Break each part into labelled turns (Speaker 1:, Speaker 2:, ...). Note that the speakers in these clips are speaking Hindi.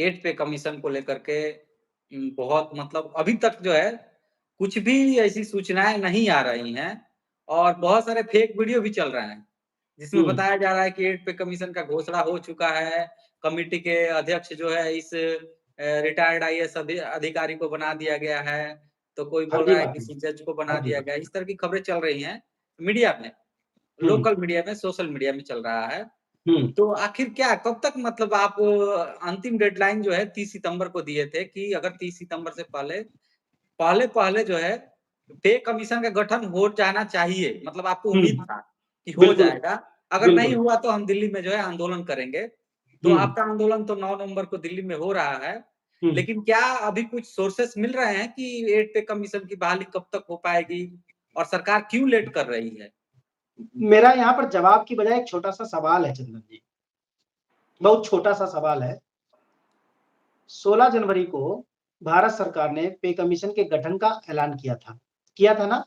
Speaker 1: 8 पे कमीशन को लेकर के बहुत मतलब अभी तक जो है कुछ भी ऐसी सूचनाएं नहीं आ रही हैं और बहुत सारे फेक वीडियो भी चल रहे हैं जिसमें बताया जा रहा है कि 8 पे कमीशन का घोषणा हो चुका है। कमेटी के अध्यक्ष जो है इस रिटायर्ड आईएएस अधिकारी को बना दिया गया है, तो कोई बोल
Speaker 2: फर्जी
Speaker 1: रहा है
Speaker 2: बात है,
Speaker 1: किसी जज को बना
Speaker 2: फर्जी
Speaker 1: दिया
Speaker 2: बात।
Speaker 1: गया। इस तरह की खबरें चल रही हैं मीडिया में, लोकल मीडिया में, सोशल मीडिया में चल रहा है। तो आखिर क्या कब तक मतलब आप अंतिम डेडलाइन जो है 30 सितंबर को दिए थे कि अगर 30 सितंबर से पहले जो है पे कमीशन का गठन हो जाना चाहिए, मतलब आपको उम्मीद था कि हो
Speaker 2: बिल्कुल,
Speaker 1: जाएगा। अगर नहीं
Speaker 2: बिल्कुल।
Speaker 1: हुआ तो हम दिल्ली में जो है आंदोलन करेंगे। तो आपका आंदोलन तो 9 नवंबर को दिल्ली में हो रहा है। लेकिन क्या अभी कुछ सोर्सेस मिल रहे हैं कि 8 पे कमीशन की बहाली कब तक हो पाएगी और सरकार क्यों लेट कर रही है?
Speaker 2: मेरा यहाँ पर जवाब की बजाय एक छोटा-सा सवाल है चंदन जी। बहुत छोटा-सा सवाल है। 16 जनवरी को भारत सरकार ने पे कमीशन के गठन का ऐलान किया था ना?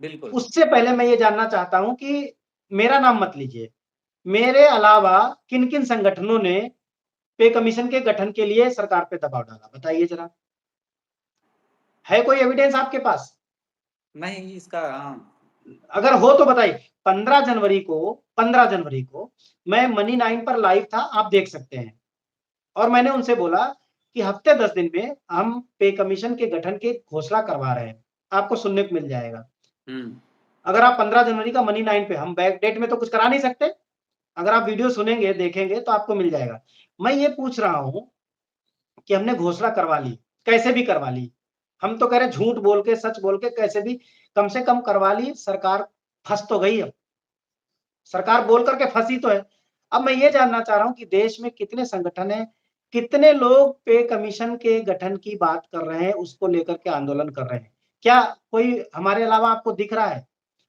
Speaker 1: बिल्कुल।
Speaker 2: उससे पहले मैं ये जानना चाहता हूँ कि मेरा नाम मत लीजिए। मेरे अलावा किन-किन संगठनों ने पे कमीशन के गठन के लिए सरकार पे दबाव डाला? बताइए ज़रा। है कोई एविडेंस आपके पास?
Speaker 1: नहीं इसका हाँ।
Speaker 2: अगर हो तो बताइए। 15 जनवरी को मैं मनी 9 पर लाइव था, आप देख सकते हैं। और मैंने उनसे बोला कि हफ्ते 10 दिन में हम पे कमीशन के गठन की घोषणा करवा रहे हैं। आपको सुनने को मिल जाएगा। अगर आप 15 जनवरी का मनी 9 पे हम बैक डेट में तो कुछ करा नहीं सकते। अगर आप वीडियो सुनेंगे, देखेंगे तो आपको मिल जाएगा। मैं ये पूछ रहा हूँ कि हमने घोषणा करवा ली, कैसे भी करवा ली। हम तो कह रहे झूठ बोल के, सच बोल के कैसे भी कम से कम करवा ली, सरकार फँस तो गई अब। सरकार बोल करके फँसी तो है। अब मैं ये जानना चाह रहा हूँ कि देश में कितने संगठन हैं, कितने लोग पे कमीशन के गठन की बात कर रहे हैं, उसको लेकर के आंदोलन कर रहे हैं। क्या कोई हमारे अलावा आपको दिख रहा है?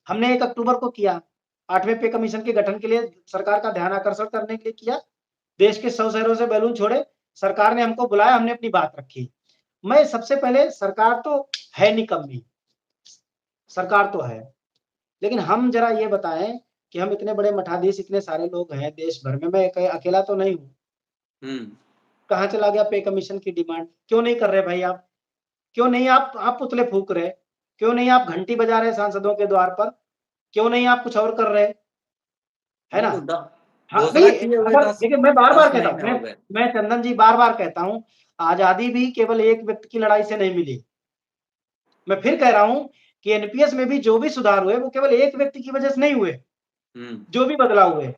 Speaker 2: हमने 1 अक्टूबर को किया, 8वें पे कमीशन के गठन के लिए सरकार का ध्यान आकर्षण करने के लिए किया। देश के 100 शहरों से बैलून छोड़े, सरकार ने हमको बुलाया, हमने अपनी बात रखी। मैं सबसे पहले सरकार तो है निकम्मी, सरकार तो है। लेकिन हम ज़रा ये बताएँ कि हम इतने बड़े मठाधीश, इतने सारे लोग हैं देश भर में, मैं अकेला तो नहीं हूँ। कहाँ चला गया पे कमीशन की डिमांड? क्यों नहीं कर रहे भाई आप? क्यों नहीं आप पुतले फूँक रहे? क्यों नहीं आप घंटी बजा रहे सांसदों के द्वार पर? क्यों नहीं आप कुछ और कर रहे? है
Speaker 1: नहीं
Speaker 2: ना?
Speaker 1: तो
Speaker 2: हाँ,
Speaker 1: घोषणा
Speaker 2: भई
Speaker 1: किए हुए
Speaker 2: अगर देखिए मैं बार-बार
Speaker 1: 10
Speaker 2: कहता हूँ,
Speaker 1: महीने हो गए।
Speaker 2: मैं चंदन जी बार-बार कहता हूँ, आज़ादी भी केवल एक व्यक्ति की लड़ाई से नहीं मिली। मैं फिर कह रहा हूँ कि एनपीएस में भी जो भी सुधार हुए, वो केवल एक व्यक्ति की वजह से नहीं हुए। जो भी बदलाव हुए,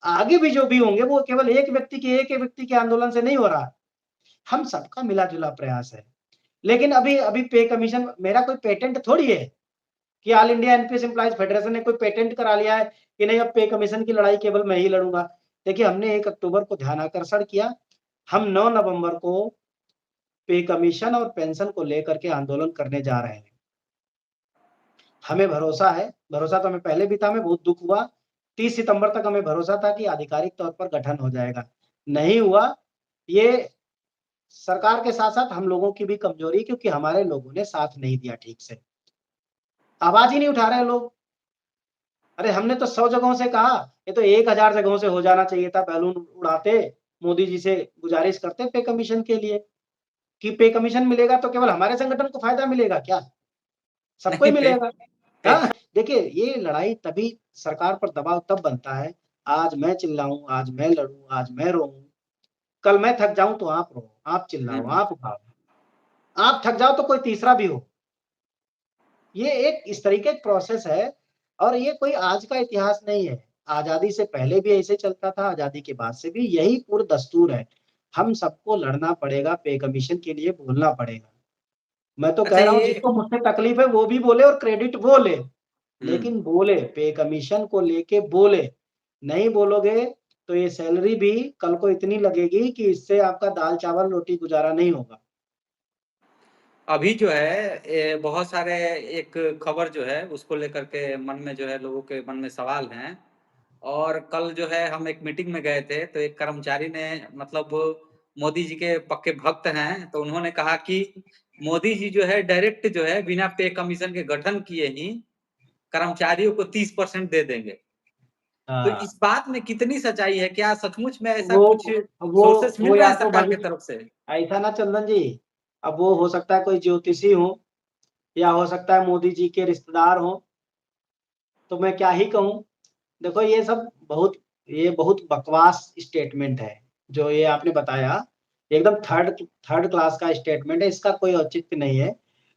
Speaker 2: आगे भी जो भी होंगे वो केवल एक व्यक्ति के आंदोलन से नहीं हो रहा। हम सबका मिला-जुला प्रयास है। लेकिन अभी अभी पे कमीशन मेरा कोई पेटेंट थोड़ी है कि all India NPS employees federation ने कोई पेटेंट करा लिया है कि नहीं अब पे कमीशन की लड़ाई केवल मैं ही लड़ूंगा। देखिए हमने 1 अक्टूबर को ध्यानाकर्षण किया, हम 9 नवंबर को पे कमीशन और पेंशन को लेकर के आंदोलन करने जा रहे हैं। हमें भरोसा तो हमें पहले भी था, हमें बहुत दुःख हुआ। 30 सितंबर तक हमें भरोसा था कि आधिकारिक तौर पर गठन हो जाएगा। नहीं हुआ, ये सरकार के साथ-साथ हम लोगों की भी कमजोरी क्योंकि हमारे लोगों ने साथ नहीं दिया ठीक से। आवाज़ ही नहीं उठा रहे लोग। अरे हमने तो 100 जगहों से कहा, ये तो 1000 जगहों से हो जाना चाहिए था बैलून उड़ाते, मोदी जी से गुज़ारिश करते पे कमीशन के लिए, कि पे कमीशन मिलेगा तो केवल हमारे संगठन को फ़ायदा मिलेगा क्या? सबको ही
Speaker 1: नहीं पे
Speaker 2: मिलेगा।
Speaker 1: पे
Speaker 2: हाँ, देखिए ये लड़ाई तभी सरकार पर दबाव तब बनता है, आज मैं चिल्लाऊँ, आज मैं लड़ूँ, आज मैं रोऊँ, कल मैं थक जाऊँ तो आप रो, आप चिल्लाओ,
Speaker 1: हुँ।
Speaker 2: आप उठाओ। आप थक जाओ तो कोई तीसरा भी हो। ये एक इस तरीके का प्रोसेस है और ये कोई आज का इतिहास नहीं है। आज़ादी से पहले भी ऐसे चलता था, आज़ादी के बाद से भी यही पूर्ण दस्तूर है। हम सबको लड़ना पड़ेगा, पे कमीशन के लिए बोलना पड़ेगा। मैं तो
Speaker 1: अच्छा
Speaker 2: कह रहा हूँ
Speaker 1: ये
Speaker 2: जिसको मुझसे तकलीफ है वो भी बोले और क्रेडिट वो ले।
Speaker 1: हुँ।
Speaker 2: लेकिन बोले, पे कमीशन को लेके बोले। नहीं बोलोगे तो ये सैलरी भी कल को इतनी लगेगी कि इससे आपका दाल-चावल, रोटी-गुज़ारा नहीं होगा।
Speaker 1: अभी जो है बहुत सारे एक खबर जो है उसको लेकर के मन में जो है लोगों के मन में सवाल हैं और कल जो है हम एक मीटिंग में गए थे तो एक कर्मचारी ने मतलब मोदी जी के पक्के भक्त हैं तो उन्होंने कहा कि मोदी जी जो है डायरेक्ट जो है बिना पे कमीशन के गठन किए ही कर्मचारियों को 30% दे देंगे। तो इस बात में कितनी सच्चाई है? क्या सचमुच में ऐसा
Speaker 2: वो
Speaker 1: कुछ सोर्सेस
Speaker 2: वो
Speaker 1: मिल रहे
Speaker 2: या
Speaker 1: हैं
Speaker 2: तो
Speaker 1: सरकार
Speaker 2: भाई
Speaker 1: की तरफ से?
Speaker 2: ऐसा ना चंदन जी, अब वो हो सकता है कोई ज्योतिषी हो या हो सकता है मोदी जी के रिश्तेदार हो, तो मैं क्या ही कहूँ। देखो ये बहुत बकवास स्टेटमेंट है, जो ये आपने बताया, एकदम थर्ड थर्ड क्लास का स्टेटमेंट है, इसका कोई औचित्य नहीं है।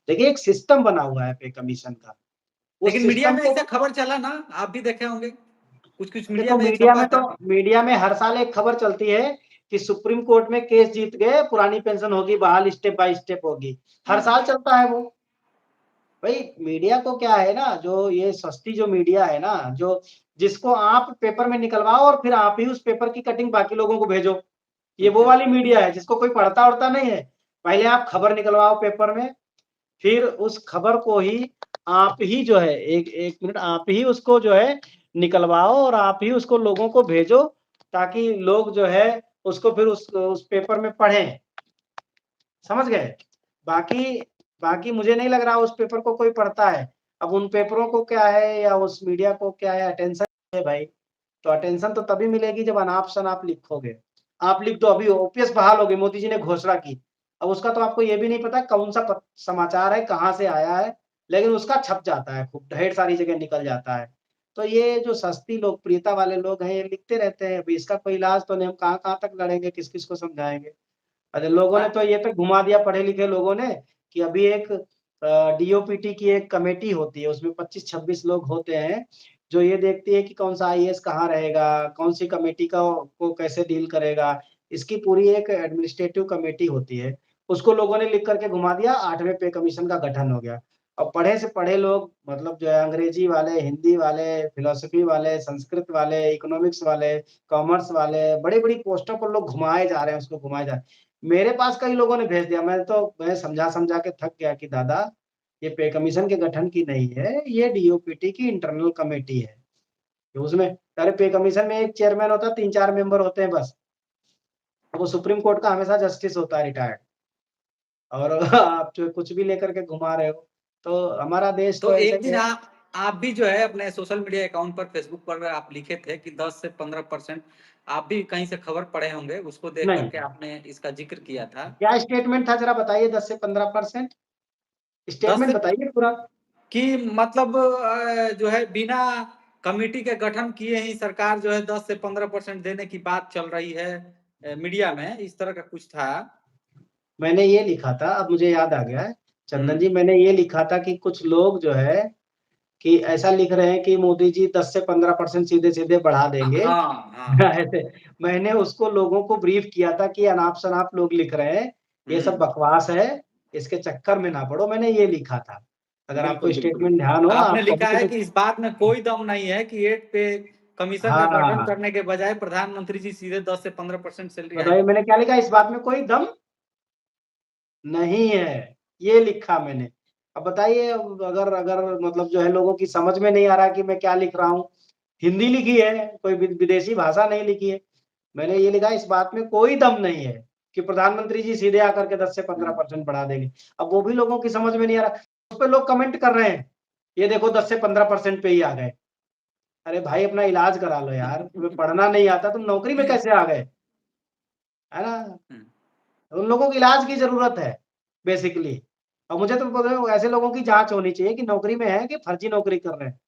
Speaker 2: देखिए एक सिस्टम बना हुआ है पे कमीशन का, उस
Speaker 1: लेकिन मीडिया
Speaker 2: सिस्टम
Speaker 1: में
Speaker 2: को
Speaker 1: ऐसा खबर चला ना, आप भी देखे होंगे, कुछ-कुछ मीडिया
Speaker 2: देखो
Speaker 1: में छपा था।
Speaker 2: मीडिया में हर साल एक खबर चलती है कि सुप्रीम कोर्ट में केस जीत गए, पुरानी पेंशन होगी बहाल, स्टेप बाय स्टेप होगी। हर
Speaker 1: हाँ।
Speaker 2: साल चलता है वो। भाई मीडिया को क्या है ना, जो ये सस्ती जो मीडिया है ना, जो जिसको आप पेपर में निकलवाओ और फिर आप ही उस पेपर की कटिंग बाकी लोगों को भेजो। ये वो वाली मीडिया है जिसको कोई पढ़ता-वढ़ता नहीं है। पहले आप खबर निकलवाओ पेपर में, फिर उस खबर को ही आप ही जो है एक 1 मिनट आप ही उसको जो है निकलवाओ और आप ही उसको लोगों को भेजो, ताकि लोग जो है उसको फिर उस पेपर में पढ़ें। समझ गए? बाकी बाकी मुझे नहीं लग रहा उस पेपर को कोई पढ़ता है। अब उन पेपरों को क्या है या उस मीडिया को क्या है, अटेंशन है भाई। तो अटेंशन तो तभी मिलेगी जब अनाप-शनाप लिखोगे। आप लिख दो, अभी ओपीएस बहाल हो गई, मोदी जी ने घोषणा की। अब उसका तो आपको ये भी नहीं पता कौन-सा समाचार है, कहाँ से आया है, लेकिन उसका छप जाता है, खूब ढेर सारी जगह निकल जाता है। तो ये जो सस्ती लोकप्रियता वाले लोग हैं, ये लिखते रहते हैं। अभी इसका कोई इलाज तो नहीं, हम कहाँ-कहाँ तक लड़ेंगे, किस-किस को समझाएँगे। अरे लोगों ने तो ये तक घुमा दिया पढ़े-लिखे लोगों ने कि अभी एक डीओपीटी की एक कमेटी होती है, उसमें 25-26 लोग होते हैं, जो ये देखती है कि कौन-सा आईएएस कहाँ रहेगा, कौन-सी कमेटी को कैसे डील करेगा। इसकी पूरी एक एडमिनिस्ट्रेटिव कमेटी होती है। उसको लोगों ने लिख कर के घुमा दिया, 8वें पे कमीशन का गठन हो गया। अब पढ़े से पढ़े लोग मतलब जो है अंग्रेजी वाले, हिंदी वाले, फिलॉसफी वाले, संस्कृत वाले, इकोनॉमिक्स वाले, कॉमर्स वाले, बड़ी-बड़ी पोस्टों पर लोग घुमाए जा रहे हैं, उसको घुमाए जा रहे हैं। मेरे पास कई लोगों ने भेज दिया, मैं समझा-समझा के थक गया कि दादा, ये पे कमीशन के गठन की नहीं है, ये डीओपीटी की इंटरनल कमेटी है। तो उसमें अरे पे कमीशन में एक चेयरमैन होता है, 3-4 मेंबर होते हैं बस। वो सुप्रीम कोर्ट का हमेशा जस्टिस होता है रिटायर्ड और आप जो कुछ भी लेकर के घुमा रहे हो, तो हमारा देश
Speaker 1: तो
Speaker 2: तो ऐसा
Speaker 1: एक
Speaker 2: ही
Speaker 1: दिन
Speaker 2: है।
Speaker 1: आप भी जो है अपने सोशल मीडिया अकाउंट पर, फेसबुक पर आप लिखे थे कि 10 से 15% आप भी कहीं से खबर पढ़े होंगे, उसको देख
Speaker 2: नहीं,
Speaker 1: कर के आपने इसका ज़िक्र किया था।
Speaker 2: क्या स्टेटमेंट था ज़रा बताइए 10 से 15%
Speaker 1: 10
Speaker 2: स्टेटमेंट
Speaker 1: से
Speaker 2: बताइए पूरा।
Speaker 1: कि मतलब जो है बिना कमिटी के गठन किए ही सरकार जो है 10 से 15% देने की बात चल रही है मीडिया में, इस तरह का कुछ था।
Speaker 2: मैंने ये लिखा था, अब मुझे याद आ गया है, चंदन
Speaker 1: हुँ।
Speaker 2: जी मैंने ये लिखा था कि कुछ लोग जो है कि ऐसा लिख रहे हैं कि मोदी जी 10 से 15% सीधे-सीधे बढ़ा देंगे।
Speaker 1: हाँ, हाँ।
Speaker 2: ऐसे मैंने उसको लोगों को ब्रीफ किया था कि अनाप-शनाप लोग लिख रहे हैं, ये सब
Speaker 1: हुँ।
Speaker 2: बकवास है, इसके चक्कर में ना पड़ो, मैंने ये लिखा था। अगर आपको
Speaker 1: बिल्कुल, बिल्कुल।
Speaker 2: स्टेटमेंट ध्यान हो,
Speaker 1: आपने
Speaker 2: आप
Speaker 1: लिखा है
Speaker 2: कभी-कभी
Speaker 1: कि इस बात में कोई दम नहीं है कि 8 पे कमीशन का गठन
Speaker 2: हाँ,
Speaker 1: करने के बजाय प्रधानमंत्री जी सीधे 10 से 15% सैलरी हाइक
Speaker 2: बताइए मैंने क्या लिखा इस बात में कोई दम नहीं है, ये लिखा मैंने। अब बताइए अब अगर अगर मतलब जो है लोगों की समझ में नहीं आ रहा है कि मैं क्या लिख रहा हूँ। हिंदी लिखी है, कोई विदेशी भाषा नहीं लिखी है। मैंने ये लिखा इस बात में कोई दम नहीं है कि प्रधानमंत्री जी सीधे आकर के 10 से
Speaker 1: हुँ।
Speaker 2: 15% बढ़ा देंगे। अब वो भी लोगों की समझ में नहीं आ रहा, उस पे लोग कमेंट कर रहे हैं, ये देखो 10 से 15% पे ही आ गए। अरे भाई अपना इलाज करा लो यार, तुम्हें पढ़ना नहीं आता तुम नौकरी में कैसे आ गए? है ना?
Speaker 1: हुँ।
Speaker 2: उन लोगों को इलाज की ज़रूरत है बेसिकली। और मुझे तो पता है ऐसे लोगों की जाँच होनी चाहिए कि नौकरी में है कि फर्जी नौकरी कर रहे हैं।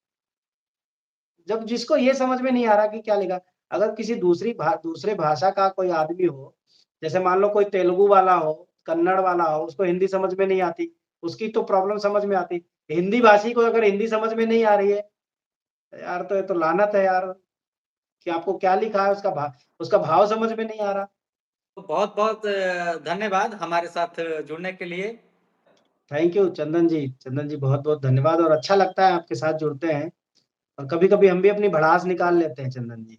Speaker 2: जब जिसको ये समझ में नहीं आ रहा कि क्या लिखा, अगर किसी दूसरे भाषा का कोई आदमी हो, जैसे मान लो कोई तेलुगु वाला हो, कन्नड़ वाला हो, उसको हिंदी समझ में नहीं आती, उसकी तो प्रॉब्लम समझ में आती। हिंदी भाषी को अगर हिंदी समझ में नहीं आ रही है, यार तो ये तो लानत है यार, कि आपको क्या लिखा है उसका भाव समझ में नहीं आ रहा।
Speaker 1: तो बहुत-बहुत धन्यवाद हमारे साथ जुड़ने के लिए।
Speaker 2: थैंक यू चंदन जी। चंदन जी बहुत-बहुत धन्यवाद और अच्छा लगता है आपके साथ जुड़ते हैं और कभी-कभी हम भी अपनी भड़ास निकाल लेते हैं चंदन जी।